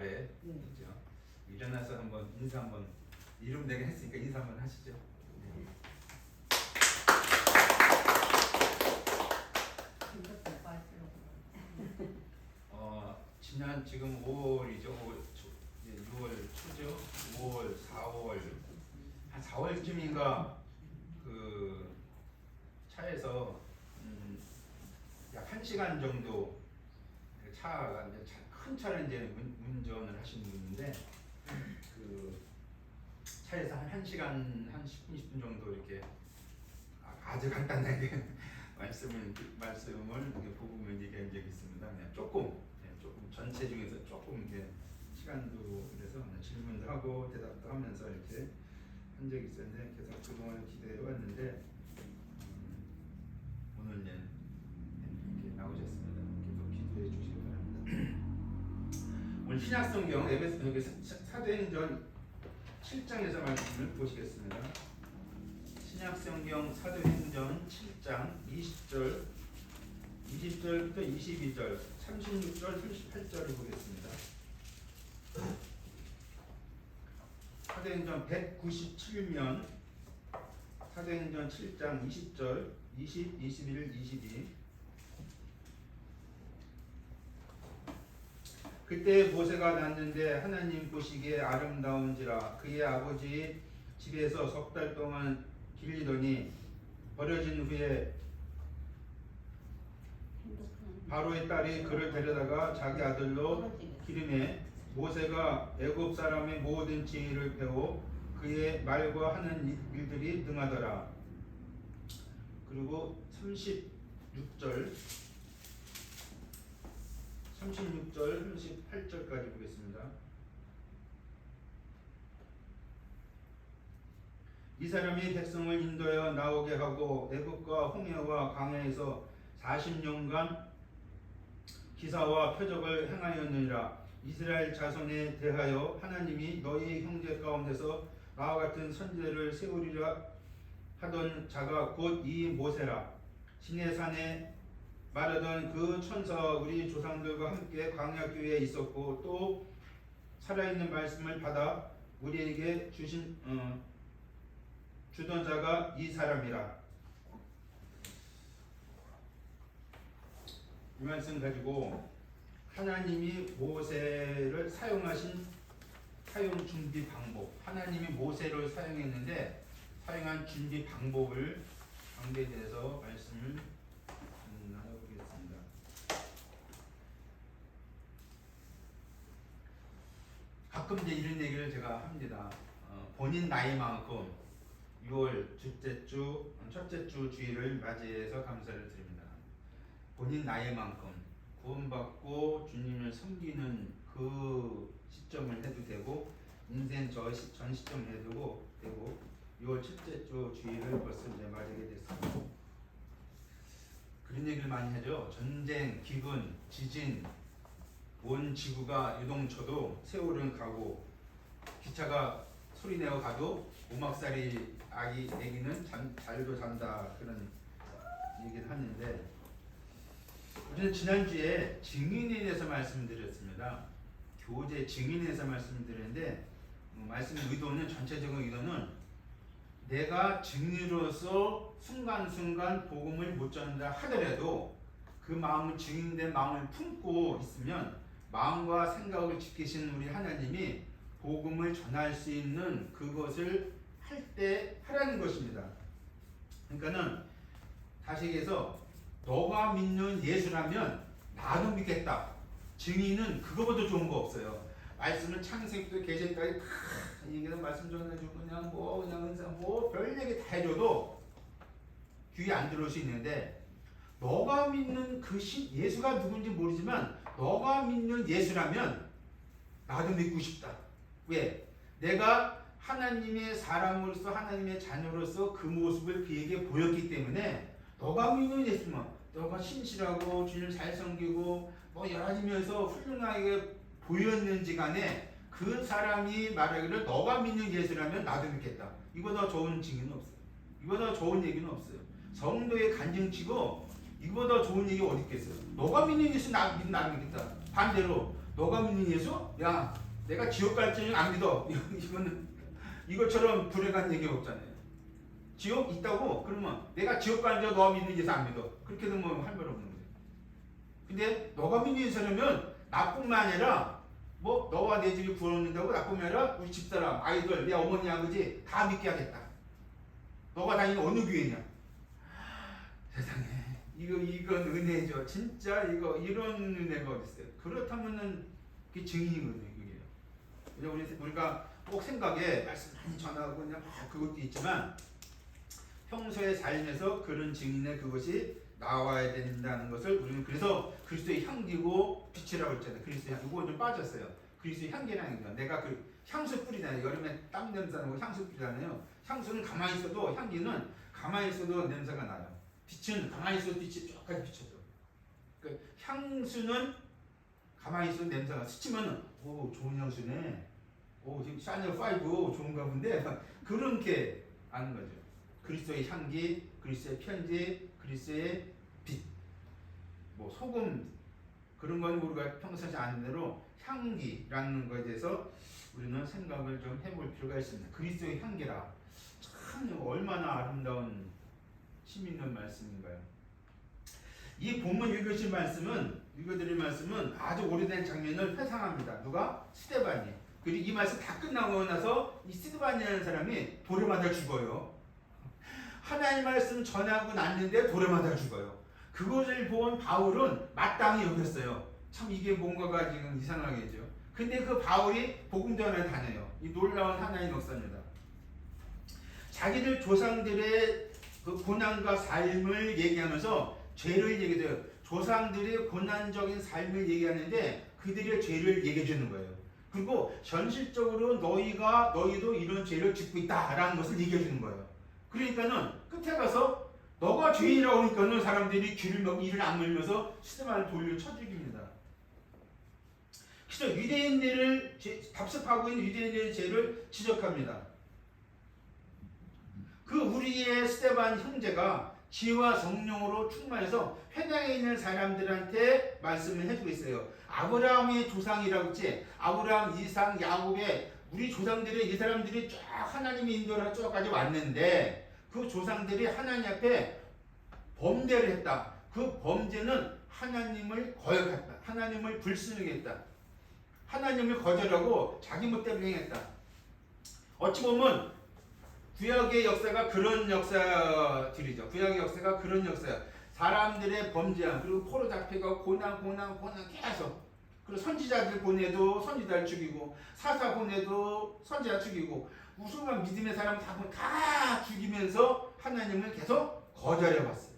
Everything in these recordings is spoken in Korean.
아래 그죠? 일어나서 한번 인사 한번 이름 내가 했으니까 인사 한번 하시죠. 네. 지난 지금 5월이죠. 6월 초죠. 5월, 4월 한 4월쯤인가 그 차에서 약 1시간 정도 차가 이제 큰 차를 이제 운전을 하시는 분인데 그 차에서 한 1시간 한 10분 20분 정도 이렇게 아주 간단하게 말씀을 복음을 얘기한 적이 있습니다. 그냥 조금 전체 중에서 조금 이렇게 시간도 그래서 질문도 하고 대답도 하면서 이렇게 한 적이 있었는데 계속 그동안 기도해 왔는데 오늘 이렇게 나오셨습니다. 계속 기도해 주시기 바랍니다. 오늘 신약성경 여기 사도행전 7장에서 말씀을 보시겠습니다. 신약성경 사도행전 7장 20절부터 22절, 36절, 38절을 보겠습니다. 사도행전 197면 사도행전 7장 20절, 20, 21, 22. 그때 모세가 났는데 하나님 보시기에 아름다운지라 그의 아버지 집에서 석 달 동안 길리더니 버려진 후에 바로의 딸이 그를 데려다가 자기 아들로 기르매 모세가 애굽 사람의 모든 지혜를 배워 그의 말과 하는 일들이 능하더라. 그리고 36절 38절까지 보겠습니다. 이 사람이 백성을 인도하여 나오게 하고 애굽과 홍해와 광야에서 40년간 기사와 표적을 행하였느니라. 이스라엘 자손에 대하여 하나님이 너희 형제 가운데서 나와 같은 선지자를 세우리라 하던 자가 곧 이 모세라. 시내산에 말하던 그 천사와 우리 조상들과 함께 광야교회에 있었고 또 살아있는 말씀을 받아 우리에게 주던 자가 이 사람이라. 이 말씀 가지고 하나님이 모세를 사용하신 사용 준비 방법, 하나님이 모세를 사용했는데 사용한 준비 방법에 대해서 말씀을 나눠보겠습니다. 가끔 이제 이런 얘기를 제가 합니다. 본인 나이만큼 6월 첫째 주 주일을 맞이해서 감사를 드립니다. 본인 나이만큼 구원받고 주님을 섬기는 그 시점을 해도 되고 인생 전 시점을 해도 되고 6월 첫째 주 주일을 벌써 이제 맞이하게 됐습니다. 그런 얘기를 많이 하죠. 전쟁, 기근, 지진, 온 지구가 요동쳐도 세월은 가고 기차가 소리내어 가도 오막살이 애기는 잘도 잔다 그런 얘기를 하는데 우리는 지난주에 증인에 대해서 말씀드렸습니다. 교제 증인에 대해서 말씀드렸는데 말씀 의도는 전체적인 의도는 내가 증인으로서 순간순간 복음을 못 전한다 하더라도 그 마음을 증인된 마음을 품고 있으면 마음과 생각을 지키신 우리 하나님이 복음을 전할 수 있는 그것을 할 때 하라는 것입니다. 그러니까는 다시 얘기해서 너가 믿는 예수라면 나도 믿겠다. 증인은 그거보다 좋은 거 없어요. 말씀을 창세기부터 계시까지 다 얘기해서 말씀 전해주고 그냥 은사 별 얘기 다 해줘도 귀에 안 들어올 수 있는데 너가 믿는 그 예수가 누군지 모르지만 너가 믿는 예수라면 나도 믿고 싶다. 왜? 내가 하나님의 사람으로서 하나님의 자녀로서 그 모습을 그에게 보였기 때문에 너가 믿는 예수면 너가 신실하고 주님을 잘 섬기고 여러 가지 면에서 훌륭하게 보였는지 간에 그 사람이 말하기를 너가 믿는 예수라면 나도 믿겠다. 이보다 좋은 증인은 없어요. 이보다 좋은 얘기는 없어요. 성도의 간증치고 이거보다 좋은 얘기 어디 있겠어요? 너가 믿는 예수 나를 믿겠다. 반대로 너가 믿는 예수? 야 내가 지옥 갈지 안 믿어. 이거는 이것처럼 불행한 얘기 없잖아요. 지옥 있다고? 그러면 내가 지옥 가는 너 믿는 예수 안 믿어. 그렇게 되면 할 말 없는 거예요. 근데 너가 믿는 예수라면 나뿐만 아니라 뭐 너와 내 집이 구원받는다고 나뿐만 아니라 우리 집사람, 아이들, 내 어머니, 아버지 다 믿게 하겠다. 너가 다니는 어느 교회냐? 세상에 이건 은혜죠. 진짜 이런 은혜가 어디 있어요? 그렇다면은 그게 증인이거든요. 그게. 우리가 꼭 생각에 말씀 많이 전하고 그냥 그것도 있지만 평소의 삶에서 그런 증인의 그것이 나와야 된다는 것을 우리는 그래서 그리스도의 향기고 빛이라고 했잖아요. 그리스도의 향기. 이거 좀 빠졌어요. 그리스도의 향기라는 게 내가 그 향수 뿌리잖아요. 여름에 땀 냄새 나고 향수 뿌리잖아요. 향수는 가만히 있어도 향기는 가만히 있어도 냄새가 나요. 빛은 가만히 있어도 빛이 쭉까지 비춰져. 그 향수는 가만히 있어도 냄새가 스치면 오 좋은 향수네. 오 지금 샤넬 5 좋은가 본데 그렇게 아는 거죠. 그리스도의 향기, 그리스도의 편지, 그리스도의 빛, 뭐 소금 그런 건 우리가 평소에 아는 대로 향기라는 것에 대해서 우리는 생각을 좀 해볼 필요가 있습니다. 그리스도의 향기라 참 얼마나 아름다운 힘 있는 말씀인가요? 이 본문 읽어드릴 말씀은 아주 오래된 장면을 회상합니다. 누가? 스데반이. 그리고 이 말씀 다 끝나고 나서 이 스데반이라는 사람이 돌에 맞아 죽어요. 하나님 말씀 전하고 났는데 돌에 맞아 죽어요. 그것을 본 바울은 마땅히 여겼어요. 참 이게 뭔가가 지금 이상하겠죠. 근데 그 바울이 복음 전하러 다녀요. 이 놀라운 하나님의 역사입니다. 자기들 조상들의 그 고난과 삶을 얘기하면서 죄를 얘기해요. 조상들의 고난적인 삶을 얘기하는데 그들의 죄를 얘기해 주는 거예요. 그리고 현실적으로 너희도 이런 죄를 짓고 있다라는 것을 얘기해 주는 거예요. 그러니까는 끝에 가서 너가 죄인이라고 하니까는 사람들이 이를 악물면서 스데반을 돌려 쳐 죽입니다. 그래서 유대인들을 답습하고 있는 유대인들의 죄를 지적합니다. 그 우리의 스데반 형제가 지혜와 성령으로 충만해서 회당에 있는 사람들한테 말씀을 해주고 있어요. 아브라함의 조상이라고 했지. 아브라함, 이삭, 야곱의 우리 조상들이 이 사람들이 쫙 하나님의 인도를 쭉까지 왔는데 그 조상들이 하나님 앞에 범죄를 했다. 그 범죄는 하나님을 거역했다. 하나님을 불순종했다. 하나님을 거절하고 자기 멋대로 행했다. 어찌 보면 구약의 역사가 그런 역사들이죠. 구약의 역사가 그런 역사야. 사람들의 범죄함 그리고 포로 잡혀가 고난 계속. 그리고 선지자들 보내도 선지자를 죽이고 사사 보내도 선지자 죽이고 무수한 믿음의 사람 다 죽이면서 하나님을 계속 거절해왔어요.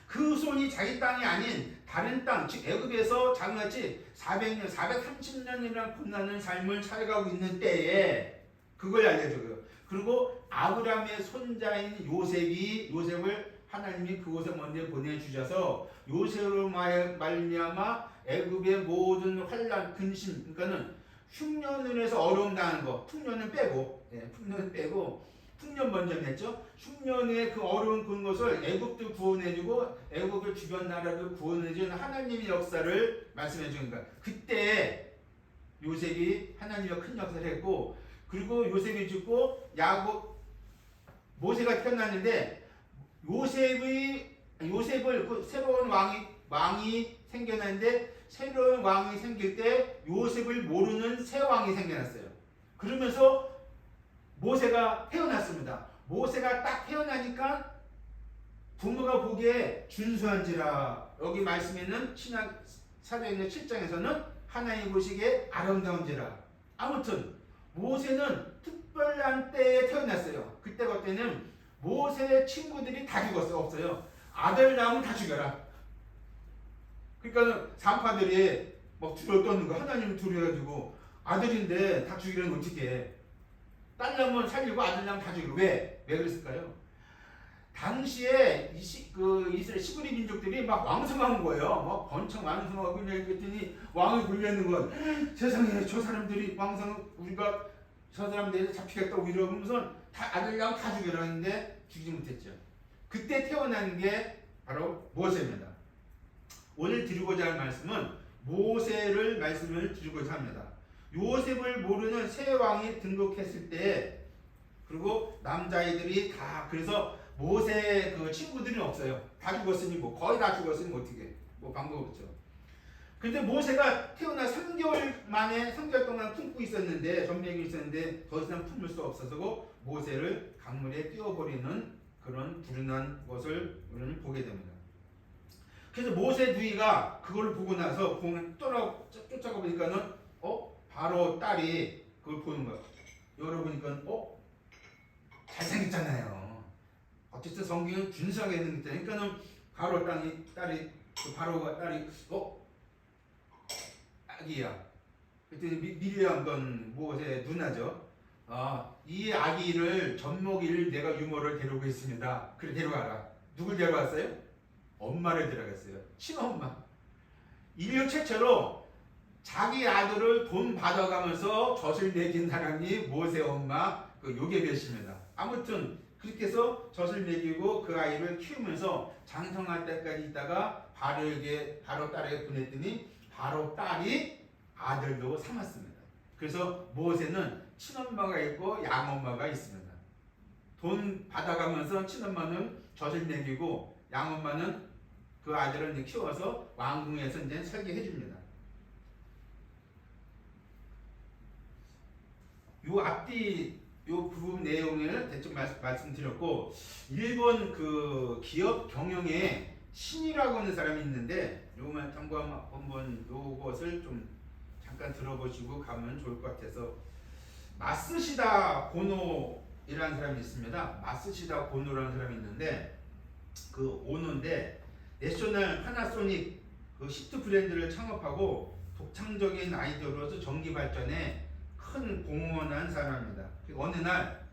그 손이 자기 땅이 아닌 다른 땅, 즉 애굽에서 장같이 400년, 430년이라는 고난의 삶을 살아가고 있는 때에 그걸 알려줘요. 그리고 아브라함의 손자인 요셉을 하나님이 그곳에 먼저 보내주셔서 요셉으로 말미암아 애굽의 모든 환난, 근심, 그러니까는 흉년을 해서 어려움 당하는 거, 풍년은 빼고, 풍년 먼저 냈죠. 흉년의 그 어려운 그런 것을 애굽도 구원해주고 애굽의 주변 나라도 구원해주는 하나님의 역사를 말씀해주는 거예요. 그때 요셉이 하나님의 큰 역사를 했고, 그리고 요셉이 죽고 모세가 태어났는데 요셉을 그 새로운 왕이 생겨났는데 새로운 왕이 생길 때 요셉을 모르는 새 왕이 생겨났어요. 그러면서 모세가 태어났습니다. 모세가 딱 태어나니까 부모가 보기에 준수한지라 여기 말씀에 있는 신약 사도행전 7장에서는 하나님 보시기에 아름다운지라. 아무튼 모세는 특별한 때에 태어났어요. 그때는 모세의 친구들이 다 없어요. 아들 낳으면 다 죽여라. 그러니까 산파들이 막 두려워 떠는 거. 하나님 두려워가지고 아들인데 다 죽이려면 어떻게 해? 딸 낳으면 살리고 아들 낳으면 다 죽이고. 왜 그랬을까요? 당시에 이스라엘 시브리 민족들이 막 왕성한 거예요. 막 번창 왕성하고 그랬더니 왕을 굴려는 건 세상에 저 사람들이 우리가 저 사람들이 잡히겠다고 이러면서 다 아들 낳으면 다 죽여라 했는데 죽이지 못했죠. 그때 태어난 게 바로 모세입니다. 오늘 드리고자 할 말씀은 모세를 말씀을 드리고자 합니다. 요셉을 모르는 새 왕이 등극했을 때, 그리고 남자애들이 다, 그래서 모세 그 친구들이 없어요. 다 죽었으니 뭐 거의 다 죽었으니 어떻게 뭐 방법 없죠. 근데 모세가 태어나 3개월 만에 3개월 동안 품고 있었는데, 전병이 있었는데 더 이상 품을 수 없어서 모세를 강물에 띄워버리는 그런 불운한 것을 우리는 보게 됩니다. 그래서 모세 누이가 그걸 보고 나서 쫓아가 보니까는 바로 딸이 그걸 보는 거야. 열어보니까 잘생겼잖아요. 어쨌든 성경은 준수하게 했는 게 그러니까는 바로 딸이 바로가 딸이 아기야. 그랬더니 미리암 건 모세 누나죠. 이 아기를 젖먹이를 내가 유모를 데려오고 있습니다. 그래 데려가라. 누굴 데려왔어요? 엄마를 데려갔어요. 친엄마. 인류 최초로 자기 아들을 돈 받아가면서 젖을 먹인 사람이 모세 엄마 요게벳입니다. 아무튼 그렇게 해서 젖을 먹이고 그 아이를 키우면서 장성할 때까지 있다가 바로 딸에게 보냈더니 바로 딸이 아들도 삼았습니다. 그래서 모세는 친엄마가 있고 양엄마가 있습니다. 돈 받아가면서 친엄마는 젖을 먹이고 양엄마는 그 아들을 키워서 왕궁에서 이제 살게 해줍니다. 요 앞뒤 요 부분 내용을 대충 말씀드렸고, 일본 그 기업 경영에 신이라고 하는 사람이 있는데 요만 한번 요것을 좀 잠깐 들어보시고 가면 좋을 것 같아서, 마쓰시다 고노이라는 사람이 있습니다. 마쓰시다 고노라는 사람이 있는데 그 오노인데 내셔널 파나소닉 그 시트 브랜드를 창업하고 독창적인 아이디어로서 전기 발전에 큰 공헌한 사람입니다. 어느 날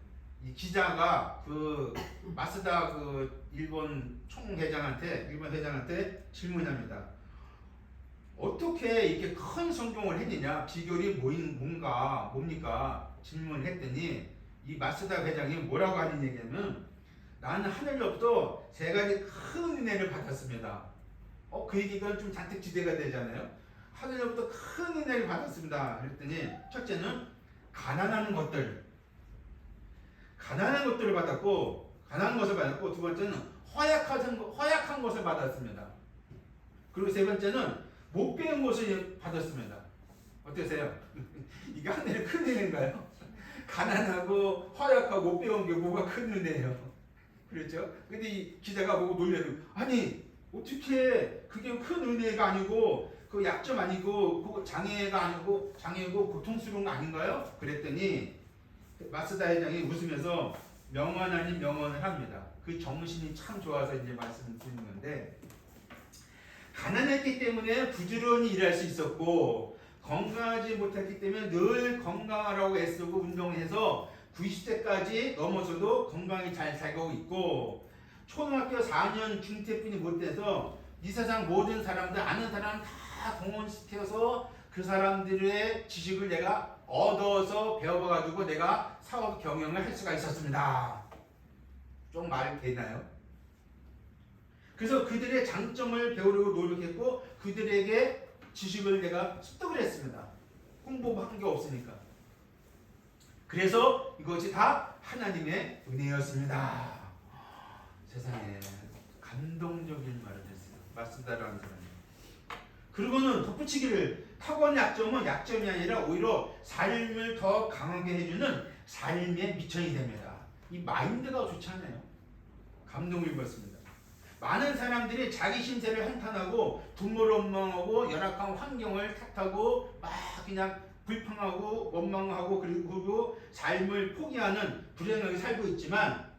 이 기자가 그 마쓰다 그 일본 회장한테 질문합니다. 어떻게 이렇게 큰 성공을 했느냐, 비결이 뭡니까 질문을 했더니 이 마쓰다 회장이 뭐라고 하는 얘기냐면, 나는 하늘로부터 3가지 큰 은혜를 받았습니다. 그 얘기가 좀 잔뜩 기대가 되잖아요. 하늘로부터 큰 은혜를 받았습니다. 그랬더니 첫째는 가난한 것들을 받았고, 두 번째는 허약한 것을 받았습니다. 그리고 세 번째는 못 배운 것을 받았습니다. 어떠세요? 이게 하늘의 큰 은혜인가요? 가난하고 허약하고 못 배운 게 뭐가 큰 은혜예요? 그렇죠? 근데 이 기자가 보고 놀래요. 아니 어떻게 그게 큰 은혜가 아니고 그 약점 아니고 그 장애고 고통스러운 거 아닌가요? 그랬더니 마쓰다 회장이 웃으면서 명언 아닌 명언을 합니다. 그 정신이 참 좋아서 이제 말씀을 드리는 건데, 가난했기 때문에 부지런히 일할 수 있었고, 건강하지 못했기 때문에 늘 건강하라고 애쓰고 운동해서 90세까지 넘어서도 건강히 잘 살고 있고, 초등학교 4년 중퇴뿐이 못돼서 이 세상 모든 사람들, 아는 사람 다 동원시켜서 그 사람들의 지식을 내가 얻어서 배워가지고 내가 사업 경영을 할 수가 있었습니다. 좀 말 되나요? 그래서 그들의 장점을 배우려고 노력했고, 그들에게 지식을 내가 습득을 했습니다. 공부한 게 없으니까. 그래서 이것이 다 하나님의 은혜였습니다. 세상에 감동적인 말을 했어요. 마쓰다라는 사람이. 그리고는 덧붙이기를, 타고난 약점은 약점이 아니라 오히려 삶을 더 강하게 해주는 삶의 미천이 됩니다. 이 마인드가 좋지 않아요? 감동을 입었습니다. 많은 사람들이 자기 신세를 한탄하고 부모를 원망하고 열악한 환경을 탓하고 막 그냥 불평하고 원망하고 그리고 삶을 포기하는 불행하게 살고 있지만,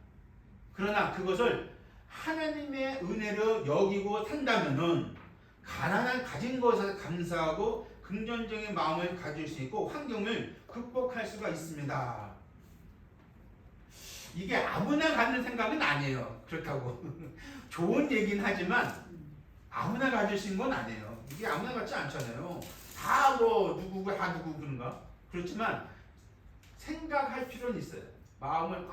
그러나 그것을 하나님의 은혜로 여기고 산다면은 가난한 가진 것에 감사하고 긍정적인 마음을 가질 수 있고 환경을 극복할 수가 있습니다. 이게 아무나 갖는 생각은 아니에요. 그렇다고 좋은 얘기는 하지만 아무나 가질 수 있는 건 아니에요. 이게 아무나 갖지 않잖아요. 다 누구 그런가? 그렇지만 생각할 필요는 있어요. 마음을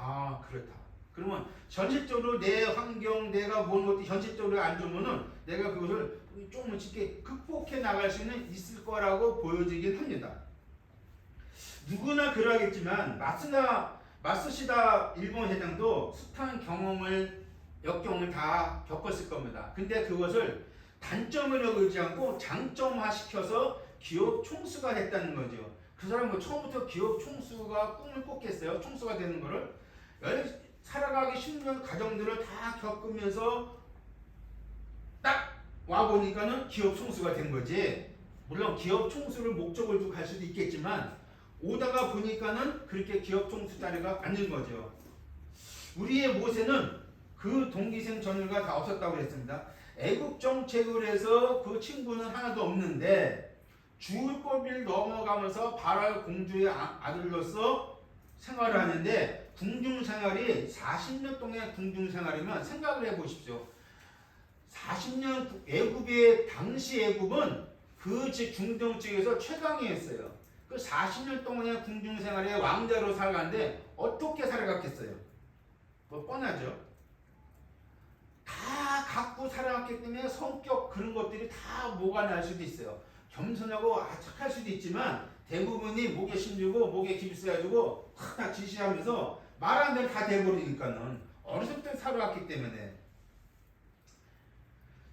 그렇다. 그러면 현실적으로 내 환경, 내가 본 것도 현실적으로 안 좋으면은 내가 그것을 조금 쉽게 극복해 나갈 수는 있을 거라고 보여지긴 합니다. 누구나 그러하겠지만 마쓰시다 일본 회장도 숱한 역경을 다 겪었을 겁니다. 근데 그것을 단점을 여기지 않고 장점화시켜서 기업 총수가 됐다는 거죠. 그 사람은 처음부터 기업 총수가 꿈을 꿨겠어요? 총수가 되는 거를 살아가기 힘든 과정들을 다 겪으면서 딱 와보니까는 기업 총수가 된 거지. 물론 기업 총수를 목적을 두고 갈 수도 있겠지만 오다가 보니까는 그렇게 기업 총수 자리가 아닌 거죠. 우리의 모세는 그 동기생 전율과 다 없었다고 했습니다. 애국 정책을 해서 그 친구는 하나도 없는데 주울거비를 넘어가면서 바랄 공주의 아들로서 생활을 하는데 궁중생활이 40년 동안의 궁중생활이면 생각을 해보십시오. 40년 애굽의 당시 애굽은 그 중동 쪽에서 최강이었어요. 그 40년 동안의 궁중생활에 왕자로 살아갔는데 어떻게 살아갔겠어요? 뭐 뻔하죠. 다 갖고 살아갔기 때문에 성격 그런 것들이 다 뭐가 날 수도 있어요. 겸손하고 착할 수도 있지만 대부분이 목에 심주고 목에 깁스해가지고 다 지시하면서 말 안 되면 다 돼버리니까는 어렸을 때 살아왔기 때문에.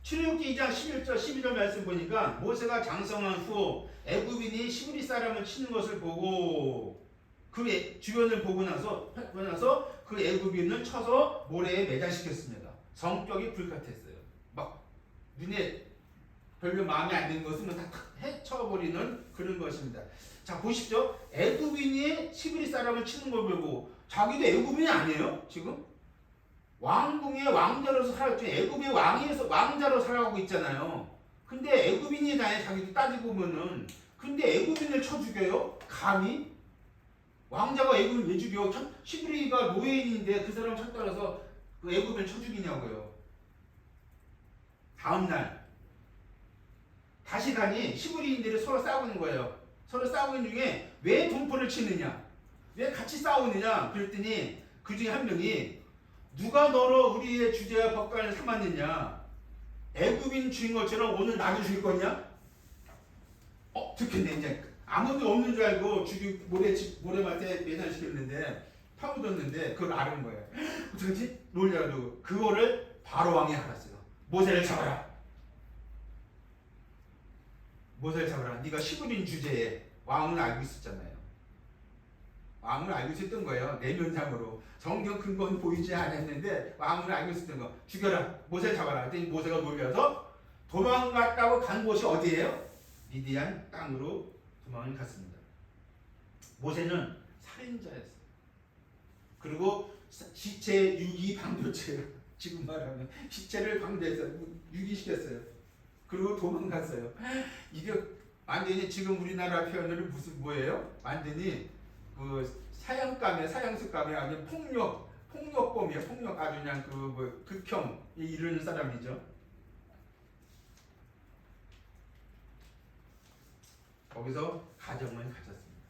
출애굽기 2장 11절 12절 말씀 보니까 모세가 장성한 후 애굽인이 시브리 사람을 치는 것을 보고 그 주변을 보고 나서 그 애굽인을 쳐서 모래에 매장시켰습니다. 성격이 불같았어요. 막 눈에 별로 마음에 안 드는 것은 다 해쳐버리는 그런 것입니다. 자 보십시오. 애굽인이 시브리 사람을 치는 걸 보고 자기도 애굽인이 아니에요? 지금? 왕궁의 왕자로서 살았죠. 애굽의 왕자로 살아가고 있잖아요. 근데 애굽인이 나의 자기도 따지고 보면은 근데 애굽인을 쳐 죽여요? 감히? 왕자가 애굽인을 왜 죽여? 시브리가 노예인인데 그 사람 찾아서 그 애굽인을 쳐 죽이냐고요. 다음날 다시 가니 시브리인들이 서로 싸우는 거예요. 서로 싸우는 중에 왜 동포를 치느냐? 왜 같이 싸우느냐? 그랬더니 그 중에 한 명이 누가 너로 우리의 주제와 법관을 삼았느냐? 애굽인 주인 것처럼 오늘 나도 죽일 거냐? 듣겠네. 이제 아무도 없는 줄 알고 모래밭에 매달시켰는데 파묻었는데 그걸 아는 거예요. 어떡하지? 놀려가지고 그거를 바로 왕이 알았어요. 모세를 잡아라. 모세를 잡아라. 네가 시브린 주제에 왕은 알고 있었잖아요. 왕을 알고 있었던 거예요. 내면상으로. 성경 근거는 보이지 않았는데 왕을 알고 있었던 거. 죽여라. 모세 잡아라. 그랬더니 모세가 놀려서 도망갔다고 간 곳이 어디예요? 미디안 땅으로 도망을 갔습니다. 모세는 살인자였어요. 그리고 시체 유기 방조죄 지금 말하면 시체를 방조해서 유기시켰어요. 그리고 도망갔어요. 이게 완전히 지금 우리나라 표현으로 무슨 뭐예요? 완전히 그 사형수감이 아니면 폭력범이에요. 폭력 아주 그냥 극형에 이르는 사람이죠. 거기서 가정을 가졌습니다.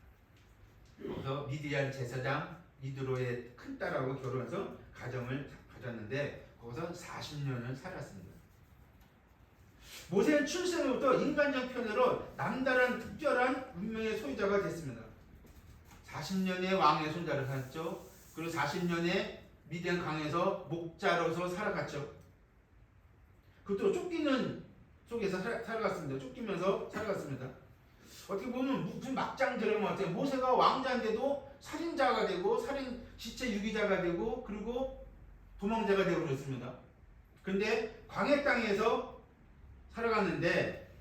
그래서 미디안 제사장 이드로의 큰딸하고 결혼해서 가정을 가졌는데 거기서 40년을 살았습니다. 모세는 출생부터 인간적 편으로 남다른 특별한 운명의 소유자가 됐습니다. 40년의 왕의 손자를 살았죠. 그리고 40년의 미디안 강에서 목자로서 살아갔죠. 그것도 쫓기는 속에서 살아갔습니다. 쫓기면서 살아갔습니다. 어떻게 보면 무슨 막장 드라마 같아요. 모세가 왕자인데도 살인자가 되고 시체 유기자가 되고 그리고 도망자가 되어 버렸습니다. 근데 광야 땅에서 살아갔는데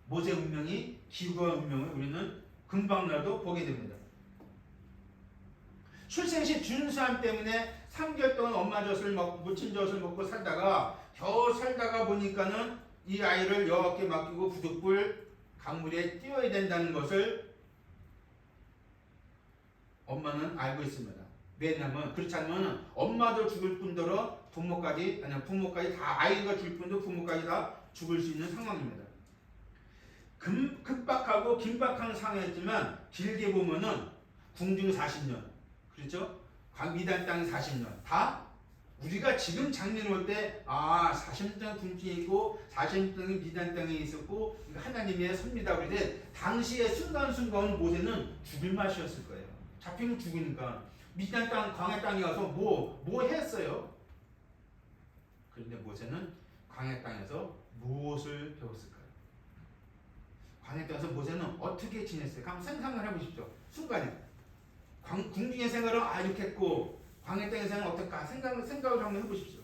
모세 운명이 기구와 운명을 우리는 금방이라도 보게 됩니다. 출생시 준수함 때문에 3개월 동안 엄마 젖을 먹고母亲 젖을 먹고 살다가 겨우 살다가 보니까는 이 아이를 여호와께 맡기고 부득불 강물에 띄워야 된다는 것을 엄마는 알고 있습니다. 왜냐하면 그렇지 않으면 엄마도 죽을 뿐더러 부모까지 다 아이가 죽을 뿐더러 부모까지 다 죽을 수 있는 상황입니다. 급박하고 긴박한 상황이었지만 길게 보면은 궁중 40년 그렇죠? 미단 땅 40년 다 우리가 지금 장면 올 때 40년 굶주려 있고 40년이 미단 땅에 있었고 하나님의 섭니다. 그런데 당시에 순간순간 모세는 죽을 맛이었을 거예요. 잡히면 죽으니까 미단 땅 광야 땅에 가서 뭐 했어요? 그런데 모세는 광야 땅에서 무엇을 배웠을까요? 광야 땅에서 모세는 어떻게 지냈어요? 한번 상상을 해보십시오. 순간에 궁중의 생활은 이렇게 했고 광야 땅의 생활은 어떨까? 생각을 한번 해보십시오.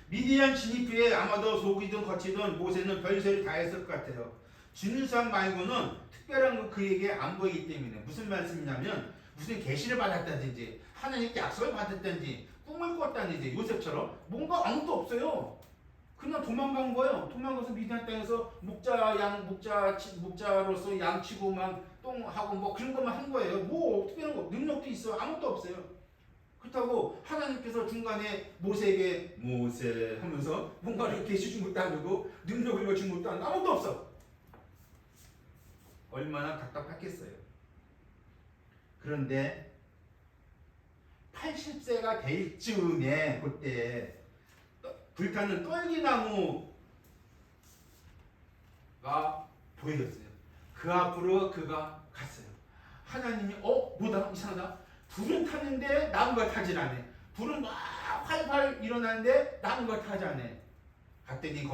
미디안 진입 후에 아마도 속이든 거치든 모세는 별소리 다 했을 것 같아요. 준수함 말고는 특별한 거 그에게 안 보이기 때문에. 무슨 말씀이냐면 무슨 계시를 받았다든지 하나님께 약속을 받았다든지 꿈을 꿨다든지 요셉처럼 뭔가 아무것도 없어요. 그냥 도망간 거예요. 도망가서 미디안 땅에서 목자로서 양치고 막 똥하고 뭐 그런 것만 한 거예요. 뭐 특별한 거 능력도 있어요. 아무것도 없어요. 그렇다고 하나님께서 중간에 모세에게 모세 하면서 뭔가를 계시 준 것도 아니고 능력을 준 것도 아니고 아무것도 없어. 얼마나 답답했겠어요. 그런데 80세가 될 즈음에 그때 불타는 떨기나무가 보여졌어요. 그 앞으로 그가 갔어요. 하나님이 뭐다 이상하다. 불은 타는데 나무가 타질 않네. 불은 막 활활 일어나는데 나무가 타지 않네. 갔더니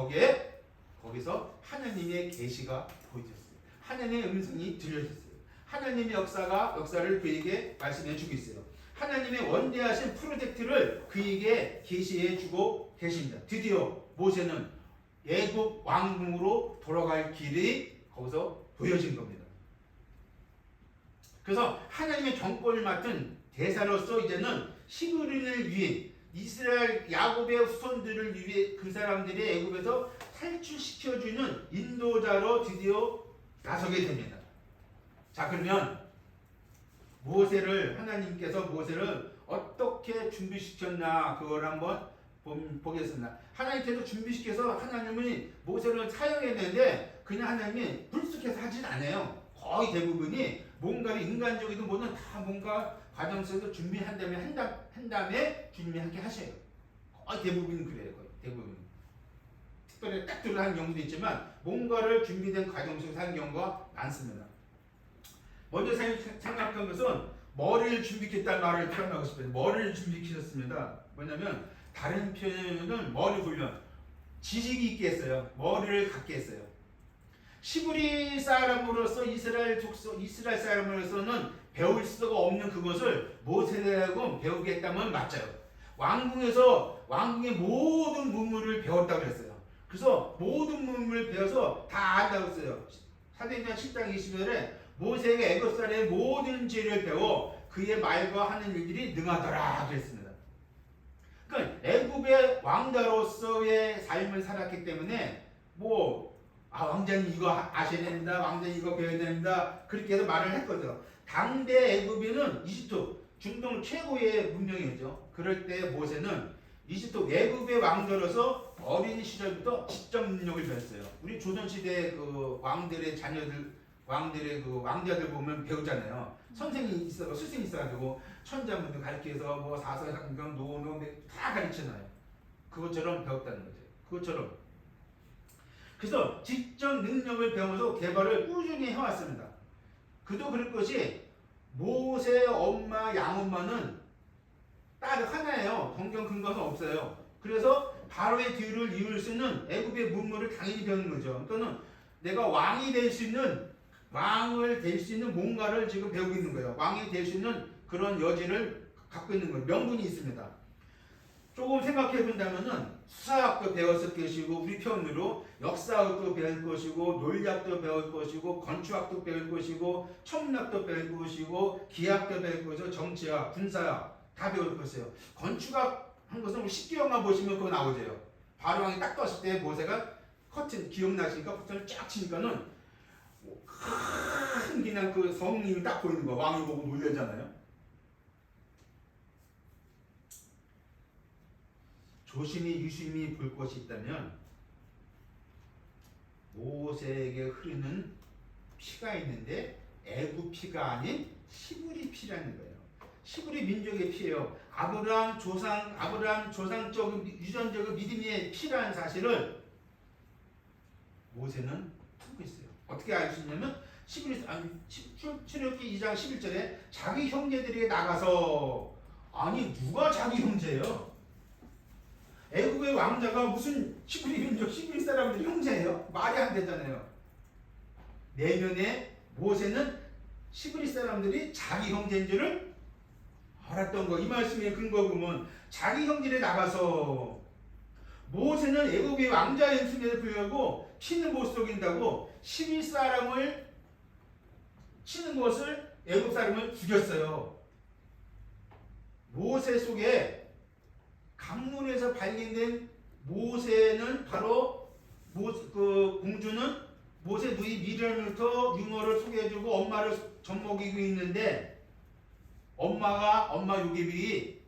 거기서 하나님의 계시가 보여졌어요. 하나님의 음성이 들려졌어요. 하나님의 역사를 그에게 말씀해 주고 있어요. 하나님의 원대하신 프로젝트를 그에게 계시해 주고 계십니다. 드디어 모세는 애굽 왕궁으로 돌아갈 길이 거기서 보여진 겁니다. 그래서 하나님의 정권을 맡은 대사로서 이제는 히브리인을 위해 이스라엘 야곱의 후손들을 위해 그 사람들이 애굽에서 탈출시켜주는 인도자로 드디어 나서게 됩니다. 자, 그러면 하나님께서 모세를 어떻게 준비시켰나 그걸 한번 보겠습니다. 하나님께서 준비시켜서 하나님이 모세를 사용했는데 그냥 하나님이 불쑥해서 하진 않아요. 거의 대부분이 뭔가를 인간적이든 뭐든 다 뭔가 과정 속에서 준비한 다음에 준비하게 하셔요. 거의 대부분 그래요. 거의 대부분. 특별히 딱 들어가는 경우도 있지만 뭔가를 준비된 과정 속에서 하는 경우가 많습니다. 먼저 생각한 것은 머리를 준비했다는 말을 표현하고 싶어요. 머리를 준비시켰습니다. 뭐냐면 다른 표현은 머리 훈련, 지식이 있게 했어요. 머리를 갖게 했어요. 히브리 사람으로서 이스라엘 사람으로서는 배울 수가 없는 그것을 모세라고 배우게 했다면 맞아요. 왕궁의 모든 문물을 배웠다고 했어요. 그래서 모든 문물을 배워서 다 안다고 했어요. 사도행전 7장 20절에 모세가 애굽 사람의 모든 죄를 배워 그의 말과 하는 일들이 능하더라 그랬습니다. 그러니까 애굽의 왕자로서의 삶을 살았기 때문에 왕자님 이거 아셔야 됩니다. 왕자님 이거 배워야 됩니다. 그렇게 해서 말을 했거든요. 당대 애굽인은 이집트 중동 최고의 문명이었죠. 그럴 때 모세는 이집트 애굽의 왕자로서 어린 시절부터 지적 능력을 배웠어요. 우리 조선시대 그 왕들의 왕자들 보면 배우잖아요. 선생이 있어, 스승이 있어가지고 천자문도 가르쳐서 사서강경, 노노 다 가르쳐놔요. 그것처럼 배웠다는 거죠. 그것처럼. 그래서 지적 능력을 배우면서 개발을 꾸준히 해왔습니다. 그도 그럴 것이 모세의 엄마 양엄마는 딸 하나예요. 성경 근거가 없어요. 그래서 바로의 뒤를 이을 수 있는 애굽의 문물을 당연히 배우는 거죠. 그러니까 내가 왕을 될 수 있는 뭔가를 지금 배우고 있는 거예요. 왕이 될 수 있는 그런 여지를 갖고 있는 거예요. 명분이 있습니다. 조금 생각해 본다면은 수사학도 배웠을 것이고 우리 표현으로 역사학도 배울 것이고 논리학도 배울 것이고 건축학도 배울 것이고 천문학도 배울 것이고 기하학도 배울 것이고 정치학, 군사학 다 배울 것이에요. 건축학 한 것은 우리 십계명만 보시면 그거 나오죠. 바로왕이 딱 떴을 때 모세가 커튼 기억나시니까 커튼을 쫙 치니까는 큰 그냥 그 성림이 딱 보이는 거 왕을 보고 놀라잖아요. 조심히 유심히 볼 것이 있다면 모세에게 흐르는 피가 있는데 애굽 피가 아닌 시브리 피라는 거예요. 시브리 민족의 피예요. 아브라함 조상적 유전적 믿음의 피라는 사실을 모세는 알고 있어요. 어떻게 알 수 있냐면 출애굽기 2장 11절에 자기 형제들에게 나가서, 아니 누가 자기 형제예요? 애굽의 왕자가 무슨 시브리 민족 시브리 사람들이 형제예요? 말이 안 되잖아요. 내면에 모세는 시브리 사람들이 자기 형제인 줄을 알았던 거. 이 말씀의 근거 보면 자기 형제를 나가서, 모세는 애굽의 왕자였음에도 불구하고 피는 못 속인다고 11사람을 치는 것을, 애굽 사람을 죽였어요. 모세 속에 강문에서 발견된 모세는 바로 그 공주는 모세 누이 미련부터 유모를 소개해주고 엄마를 젖먹이고 있는데, 엄마 요셉이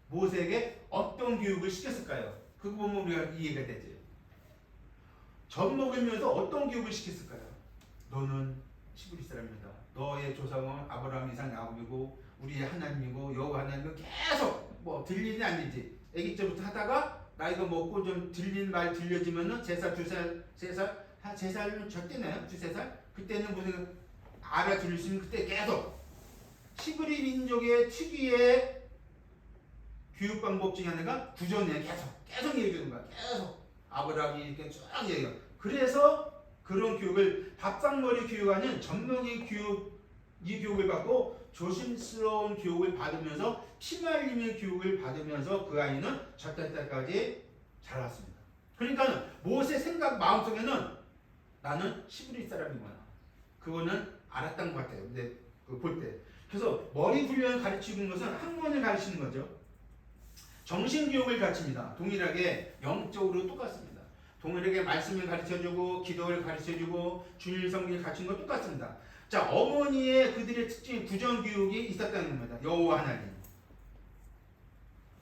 모세에게 어떤 교육을 시켰을까요? 그거 보면 우리가 이해가 되죠. 젖먹이면서 어떤 교육을 시켰을까요? 너는 시브리 사람이다. 너의 조상은 아브라함, 이삭, 야곱이고 우리의 하나님이고 여호와 하나님은 계속 뭐 들리니 안 들리지. 아기 때부터 하다가 나이가 먹고 좀 들리는 말 들려지면은 3살, 2살, 3살, 한 3살은 적대나요? 2, 3살? 그때는 무슨 알아들을 수 있는, 그때 계속 시브리 민족의 특유의 교육 방법 중에 하나가 구전이에요. 계속 얘기하는 거야. 계속 아브라함이 이렇게 쭉 얘기해요. 그래서 그런 교육을 밥상머리 교육하는 젖먹이 교육, 이 교육을 받고 조심스러운 교육을 받으면서 피말림의 교육을 받으면서 그 아이는 저때 때까지 자랐습니다. 그러니까 모세 생각 마음속에는 나는 시브리 사람이구나. 그거는 알았던 것 같아요. 근데 볼 때. 그래서 머리 훈련을 가르치는 것은 학문을 가르치는 거죠. 정신교육을 가르칩니다. 동일하게 영적으로 똑같습니다. 동일하게 말씀을 가르쳐주고 기도를 가르쳐주고 주일 성경을 가르치는 건 똑같습니다. 자, 어머니의 그들의 특징 구전교육이 있었다는 겁니다. 여호와 하나님.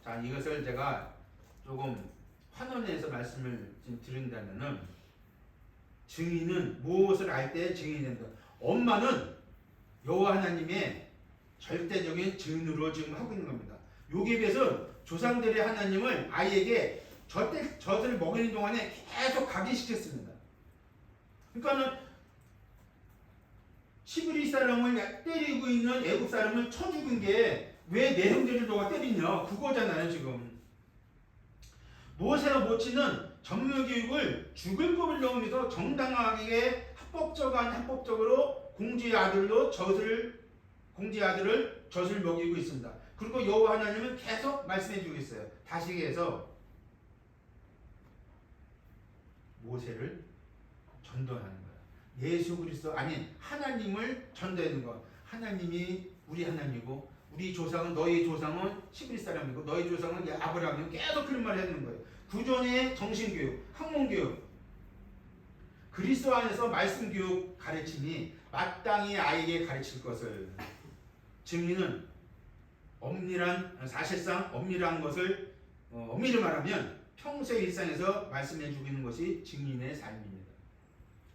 자, 이것을 제가 조금 환원해서 말씀을 지금 드린다면은, 증인은 무엇을 알 때 증인이 된다. 엄마는 여호와 하나님의 절대적인 증인으로 지금 하고 있는 겁니다. 요셉에서 조상들의 하나님을 아이에게 젖을 먹이는 동안에 계속 각인시켰습니다. 그러니까는 시브리 사람을 때리고 있는 애굽 사람을 쳐 죽은 게 왜 내 형제를 너가 때리냐, 그거잖아요 지금. 모세와 모치는 정묘교육을 죽을 법을 넘으면서 정당하게 합법적으로 공주의 아들을 젖을 먹이고 있습니다. 그리고 여호와 하나님은 계속 말씀해 주고 있어요. 다시기해서 모세를 전도하는 거야. 예수 그리스도 아닌 하나님을 전도하는 거. 하나님이 우리 하나님이고 우리 조상은, 너희 조상은 시브리 사람이고 너희 조상은 아브라함이고, 계속 그런 말을 하는 거예요. 구전의 정신교육, 학문교육, 그리스도 안에서 말씀교육 가르침이 마땅히 아이에게 가르칠 것을, 증인은 사실상 엄밀한 것을 엄밀히 말하면 평소의 일상에서 말씀해 주고 있는 것이 증인의 삶입니다.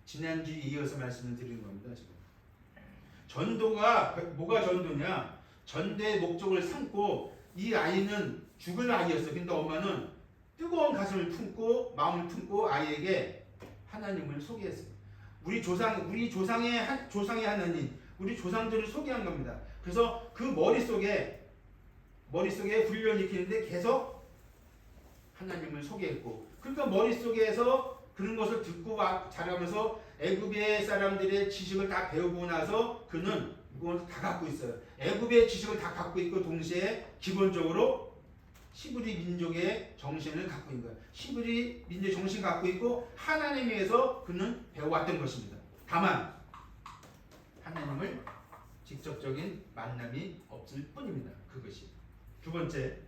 지난주에 이어서 말씀을 드리는 겁니다. 지금 전도가 뭐가 전도냐? 전도의 목적을 삼고, 이 아이는 죽을 아이였어. 근데 엄마는 뜨거운 가슴을 품고 마음을 품고 아이에게 하나님을 소개했어요. 우리 조상의 하나님, 우리 조상들을 소개한 겁니다. 그래서 그 머릿속에 훈련시키는데 계속 하나님을 소개했고, 그러니까 머릿속에서 그런 것을 듣고 자라면서 애굽의 사람들의 지식을 다 배우고 나서 그는 이걸 다 갖고 있어요. 애굽의 지식을 다 갖고 있고 동시에 기본적으로 시브리 민족의 정신을 갖고 있는 거예요. 시브리 민족의 정신을 갖고 있고 하나님에 의해서 그는 배워왔던 것입니다. 다만 하나님을 직접적인 만남이 없을 뿐입니다. 그것이. 두 번째,